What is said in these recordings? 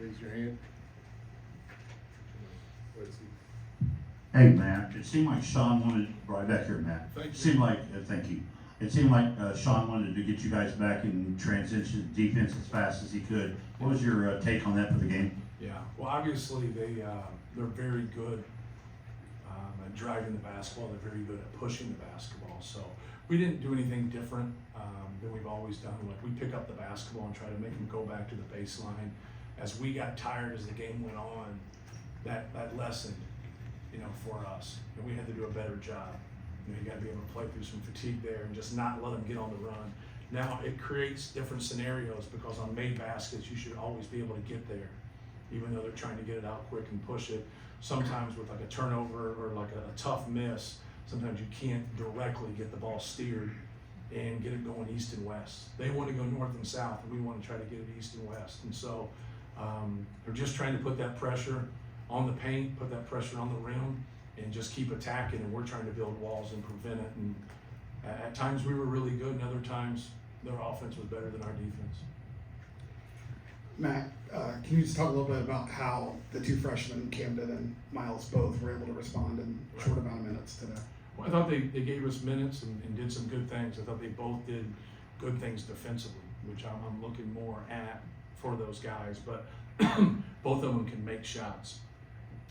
raise your hand. Let's see. Hey, Matt, it seemed like Sean wanted, right back here, Matt. Thank you. Seemed like, thank you. It seemed like Sean wanted to get you guys back in transition defense as fast as he could. What was your take on that for the game? Yeah, well, obviously they're very good at driving the basketball. They're very good at pushing the basketball. So we didn't do anything different than we've always done. Like we pick up the basketball and try to make them go back to the baseline. As we got tired as the game went on, that lessened, for us, and we had to do a better job. You got to be able to play through some fatigue there and just not let them get on the run. Now it creates different scenarios because on made baskets you should always be able to get there, even though they're trying to get it out quick and push it. Sometimes with like a turnover or like a tough miss, sometimes you can't directly get the ball steered and get it going east and west. They want to go north and south, and we want to try to get it east and west. And so they're just trying to put that pressure on the paint, put that pressure on the rim, and just keep attacking, and we're trying to build walls and prevent it. And at times we were really good, and other times their offense was better than our defense. Matt, can you just talk a little bit about how the two freshmen, Camden and Miles, both were able to respond in a short amount of minutes today? Well, I thought they gave us minutes and did some good things. I thought they both did good things defensively, which I'm looking more at for those guys. But both of them can make shots.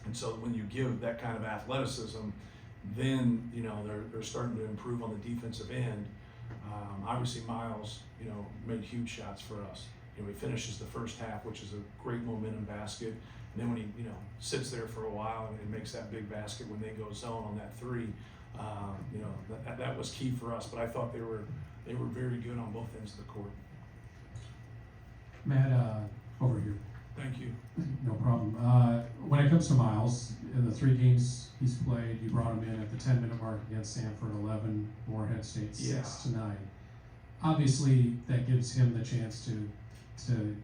And so when you give that kind of athleticism, then they're starting to improve on the defensive end. Obviously Miles, made huge shots for us. He finishes the first half, which is a great momentum basket. And then when he sits there for a while and makes that big basket when they go zone on that three, that was key for us. But I thought they were very good on both ends of the court. Matt, over here. Thank you. No problem. When it comes to Miles, in the 3 games he's played, you brought him in at the 10-minute mark against Sanford, 11, Morehead State 6 to 9. Obviously, that gives him the chance to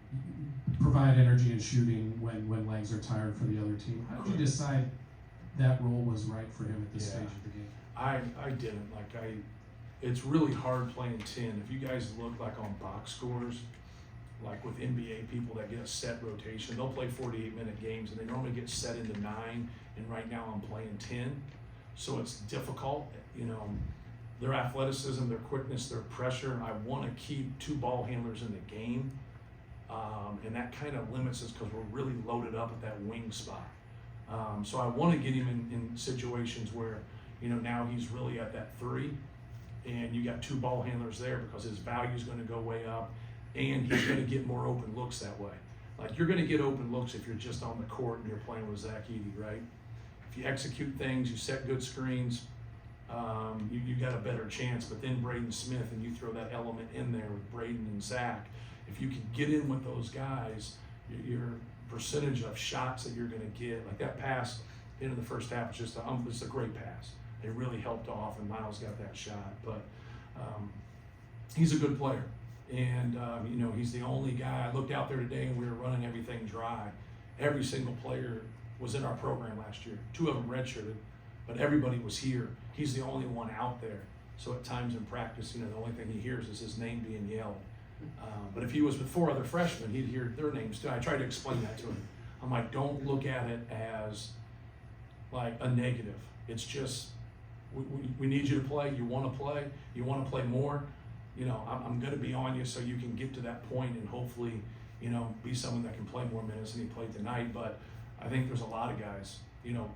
provide energy and shooting when legs are tired for the other team. How did you decide that role was right for him at this stage of the game? I didn't. It's really hard playing 10. If you guys look on box scores, like with NBA people that get a set rotation, they'll play 48-minute games and they normally get set into 9, and right now I'm playing 10. So it's difficult, their athleticism, their quickness, their pressure. I want to keep 2 ball handlers in the game, and that kind of limits us because we're really loaded up at that wing spot. So I want to get him in situations where, now he's really at that 3, and you got 2 ball handlers there because his value is going to go way up. And he's going to get more open looks that way. Like you're going to get open looks if you're just on the court and you're playing with Zach Edey, right? If you execute things, you set good screens, you got a better chance. But then Braden Smith, and you throw that element in there with Braden and Zach. If you can get in with those guys, your percentage of shots that you're going to get, like that pass into the first half, was just it's a great pass. They really helped off, and Miles got that shot. But he's a good player. And, he's the only guy. I looked out there today and we were running everything dry. Every single player was in our program last year. 2 of them redshirted, but everybody was here. He's the only one out there. So at times in practice, the only thing he hears is his name being yelled. But if he was with 4 other freshmen, he'd hear their names too. I tried to explain that to him. I'm like, don't look at it as like a negative. It's just, we need you to play. You want to play. You want to play more. I'm going to be on you so you can get to that point and hopefully, be someone that can play more minutes than he played tonight. But I think there's a lot of guys,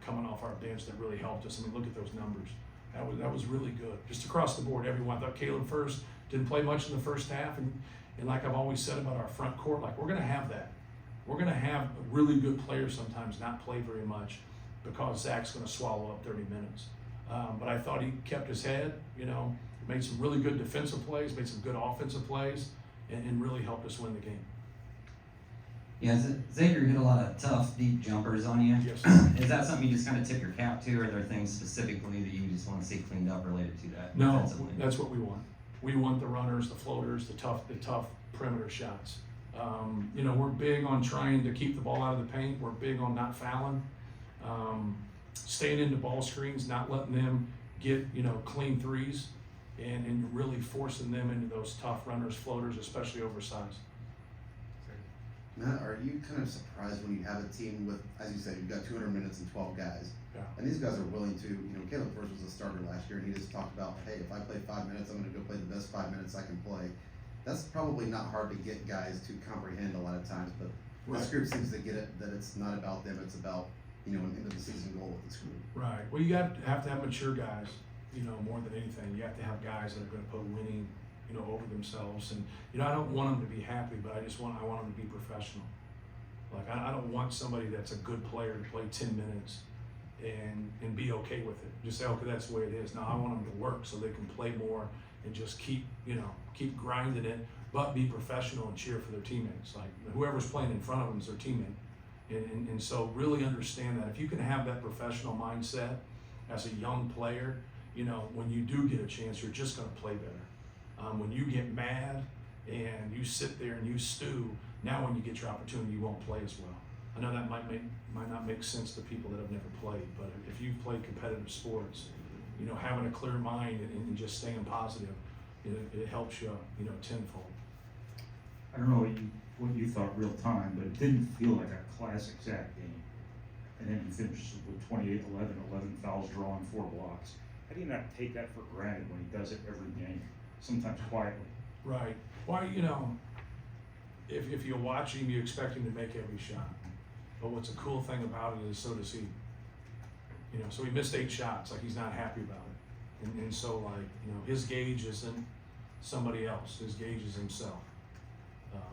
coming off our bench that really helped us. I mean, look at those numbers. That was really good. Just across the board, everyone. I thought Caleb First didn't play much in the first half. And like I've always said about our front court, we're going to have that. We're going to have really good players sometimes not play very much because Zach's going to swallow up 30 minutes. But I thought he kept his head, made some really good defensive plays, made some good offensive plays, and really helped us win the game. Yeah, Xavier hit a lot of tough, deep jumpers on you. Yes. Is that something you just kind of tip your cap to, or are there things specifically that you just want to see cleaned up related to that? No, that's what we want. We want the runners, the floaters, the tough perimeter shots. We're big on trying to keep the ball out of the paint. We're big on not fouling, staying into ball screens, not letting them get clean threes. And really forcing them into those tough runners, floaters, especially oversized. Matt, are you kind of surprised when you have a team with, as you said, you've got 200 minutes and 12 guys, Yeah. and these guys are willing to, Caleb First was a starter last year, and he just talked about, hey, if I play 5 minutes, I'm going to go play the best 5 minutes I can play. That's probably not hard to get guys to comprehend a lot of times, but this Right. group seems to get it, that it's not about them, it's about, an end of the season goal with this group. Right. Well, you have to have mature guys, more than anything. You have to have guys that are going to put winning, over themselves. And, I don't want them to be happy, but I want them to be professional. Like, I don't want somebody that's a good player to play 10 minutes and be okay with it. Just say, okay, that's the way it is. Now I want them to work so they can play more and just keep grinding it, but be professional and cheer for their teammates. Like, whoever's playing in front of them is their teammate. And so really understand that if you can have that professional mindset as a young player, when you do get a chance, you're just going to play better. When you get mad and you sit there and you stew, now when you get your opportunity, you won't play as well. I know that might not make sense to people that have never played, but if you've played competitive sports, having a clear mind and just staying positive, it helps you, tenfold. I don't know what you thought real time, but it didn't feel like a classic Zach game. And then he finished with 28-11, 11 fouls drawn, 4 blocks. How do you not take that for granted when he does it every game, sometimes quietly? Right. Well, if you watch him, you expect him to make every shot. But what's a cool thing about it is so does he. So he missed 8 shots, like he's not happy about it. And so his gauge isn't somebody else, his gauge is himself.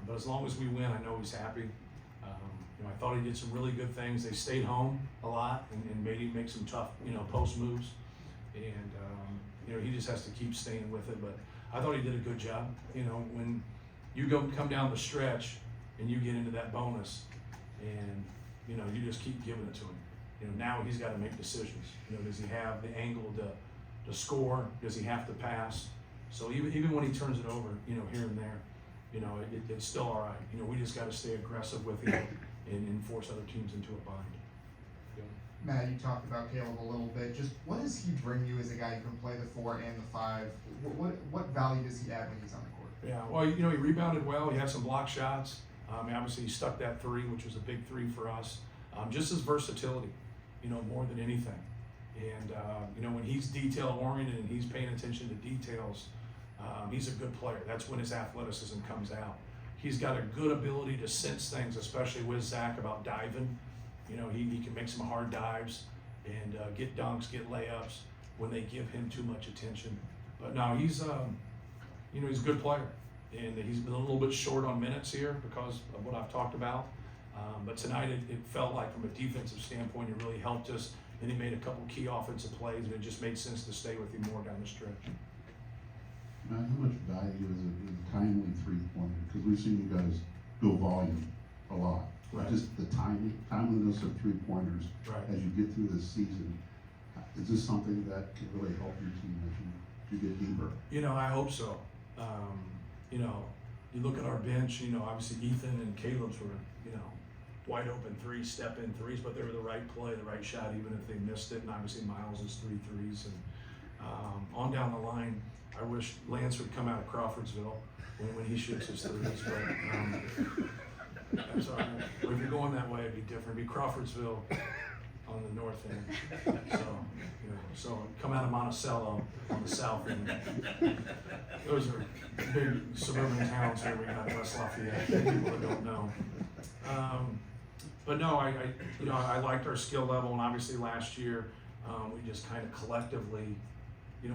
But as long as we win, I know he's happy. I thought he did some really good things. They stayed home a lot and made him make some tough, post moves. And, he just has to keep staying with it. But I thought he did a good job. When you come down the stretch and you get into that bonus and, you just keep giving it to him. Now he's got to make decisions. Does he have the angle to score? Does he have to pass? So even when he turns it over, here and there, it's still all right. We just got to stay aggressive with him and force other teams into a bind. Matt, you talked about Caleb a little bit. Just what does he bring you as a guy who can play the 4 and the 5? What value does he add when he's on the court? Yeah, well, he rebounded well. He had some block shots. Obviously, he stuck that 3, which was a big 3 for us. Just his versatility, more than anything. And, when he's detail-oriented and he's paying attention to details, he's a good player. That's when his athleticism comes out. He's got a good ability to sense things, especially with Zach about diving. He can make some hard dives and get dunks, get layups when they give him too much attention. But no, he's a good player. And he's been a little bit short on minutes here because of what I've talked about. But tonight it felt like from a defensive standpoint, it really helped us. And he made a couple key offensive plays, and it just made sense to stay with him more down the stretch. Matt, how much value is a timely three-pointer? Because we've seen you guys go volume a lot. Right. Just the timeliness of three-pointers Right. as you get through this season. Is this something that can really help your team as you get deeper? I hope so. You look at our bench, obviously Ethan and Caleb's were, wide open step-in threes, but they were the right play, the right shot, even if they missed it. And obviously Miles is 3 threes. And on down the line, I wish Lance would come out of Crawfordsville when he shoots his threes. But that's all right. But if you're going that way, it'd be different. It'd be Crawfordsville on the north end. So come out of Monticello on the south end. Those are big suburban towns here. We got West Lafayette. People that don't know. But no, I liked our skill level, and obviously last year we just kind of collectively,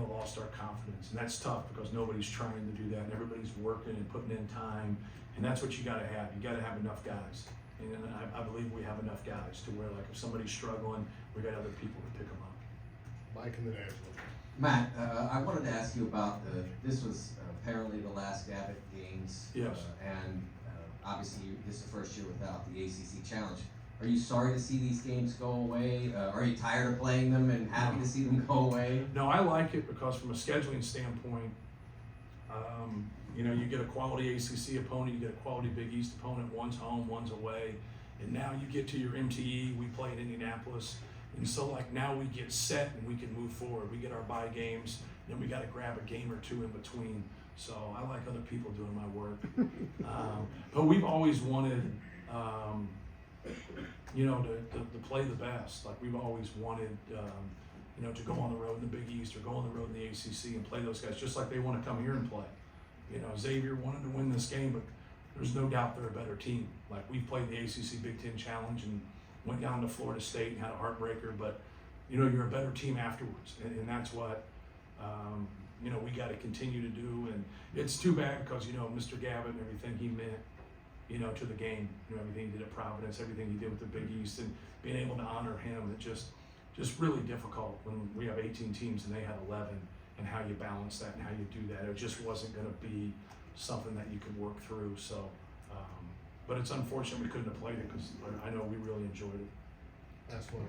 lost our confidence, and that's tough because nobody's trying to do that, and everybody's working and putting in time, and that's what you got to have. You got to have enough guys, and I believe we have enough guys to where, like, if somebody's struggling, we got other people to pick them up. Mike and the Nashville. Matt, I wanted to ask you about this was apparently the last Gavitt games. Yes. And obviously this is the first year without the ACC Challenge. Are you sorry to see these games go away? Are you tired of playing them and happy to see them go away? No, I like it because from a scheduling standpoint, you get a quality ACC opponent, you get a quality Big East opponent, one's home, one's away, and now you get to your MTE, we play in Indianapolis, and so now we get set and we can move forward. We get our bye games, then we got to grab a game or 2 in between. So I like other people doing my work. But we've always wanted you know, to play the best. Like we've always wanted, you know, to go on the road in the Big East or go on the road in the ACC and play those guys just like they want to come here and play. You know, Xavier wanted to win this game, but there's no doubt they're a better team. Like we played the ACC Big Ten Challenge and went down to Florida State and had a heartbreaker, but you know, you're a better team afterwards, and that's what you know, we got to continue to do. And it's too bad because, you know, Mr. Gavitt and everything he meant, you know, to the game, you know, everything he did at Providence, everything he did with the Big East, and being able to honor him, it just really difficult when we have 18 teams and they had 11, and how you balance that and how you do that. It just wasn't going to be something that you could work through. So, but it's unfortunate we couldn't have played it because I know we really enjoyed it. That's what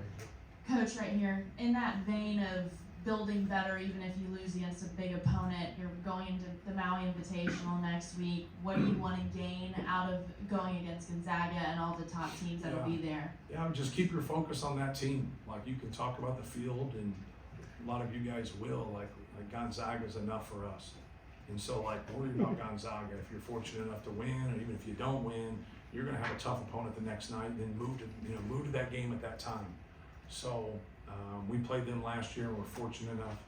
Coach, right here, in that vein of building better, even if you lose against a big opponent, you're going into the Maui Invitational next week. What do you want to gain out of going against Gonzaga and all the top teams that'll be there? Yeah, just keep your focus on that team. Like you can talk about the field, and a lot of you guys will. Like Gonzaga's enough for us, and so like worry about Gonzaga. If you're fortunate enough to win, or even if you don't win, you're going to have a tough opponent the next night. Then move to that game at that time. So we played them last year and we're fortunate enough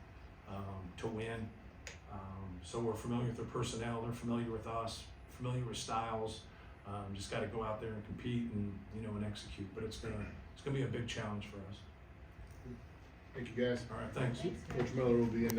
to win. So we're familiar with their personnel, they're familiar with us, familiar with styles. Just got to go out there and compete and and execute. But it's gonna be a big challenge for us. Thank you, guys. All right, thanks. Coach Miller will be in.